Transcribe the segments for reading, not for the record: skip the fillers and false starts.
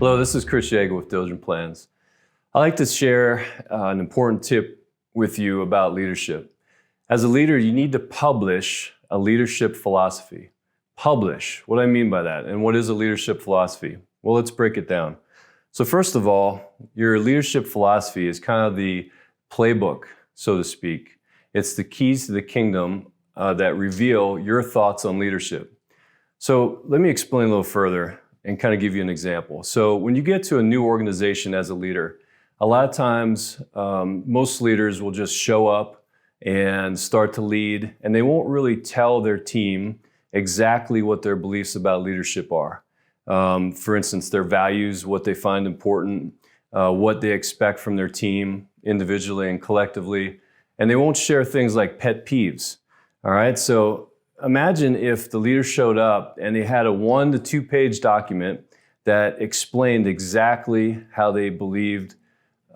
Hello, this is Chris Yeager with Diligent Plans. I'd like to share an important tip with you about leadership. As a leader, you need to publish a leadership philosophy. Publish. What do I mean by that? And what is a leadership philosophy? Well, let's break it down. So first of all, your leadership philosophy is kind of the playbook, so to speak. It's the keys to the kingdom that reveal your thoughts on leadership. So let me explain a little further and kind of give you an example. So when you get to a new organization as a leader, a lot of times most leaders will just show up and start to lead, and they won't really tell their team exactly what their beliefs about leadership are. For instance, their values, what they find important, what they expect from their team individually and collectively, and they won't share things like pet peeves. All right, so imagine if the leader showed up and they had a 1 to 2 page document that explained exactly how they believed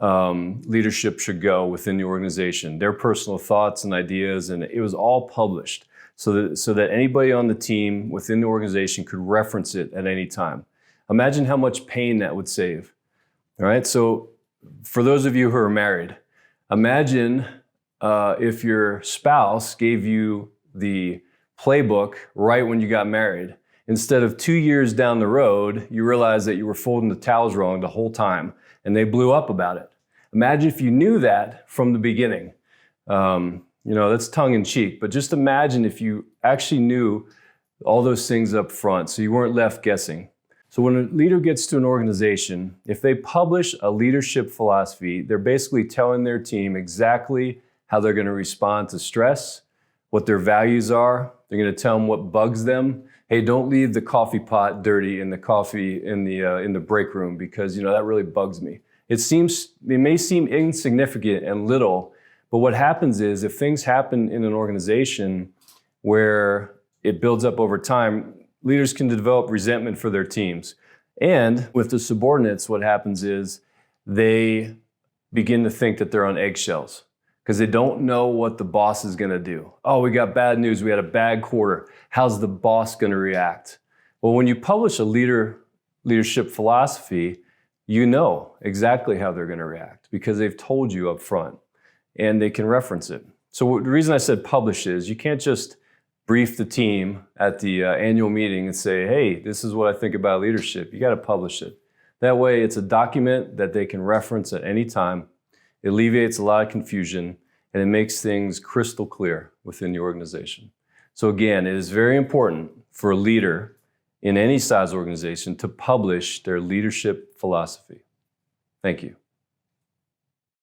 leadership should go within the organization, their personal thoughts and ideas, and it was all published so that anybody on the team within the organization could reference it at any time. Imagine how much pain that would save. All right, so for those of you who are married, imagine if your spouse gave you the playbook right when you got married. Instead of 2 years down the road, you realize that you were folding the towels wrong the whole time and they blew up about it. Imagine if you knew that from the beginning. That's tongue in cheek, but just imagine if you actually knew all those things up front so you weren't left guessing. So when a leader gets to an organization, if they publish a leadership philosophy, they're basically telling their team exactly how they're going to respond to stress, what their values are. They're going to tell them what bugs them. Hey, don't leave the coffee pot dirty in the coffee in the break room because that really bugs me. It may seem insignificant and little, but what happens is if things happen in an organization where it builds up over time, leaders can develop resentment for their teams. And with the subordinates, what happens is they begin to think that they're on eggshells, because they don't know what the boss is going to do. Oh, we got bad news. We had a bad quarter. How's the boss going to react? Well, when you publish a leadership philosophy, you know exactly how they're going to react because they've told you up front and they can reference it. So the reason I said publish is you can't just brief the team at the annual meeting and say, hey, this is what I think about leadership. You got to publish it. That way it's a document that they can reference at any time. It alleviates a lot of confusion, and it makes things crystal clear within the organization. So again, it is very important for a leader in any size organization to publish their leadership philosophy. Thank you.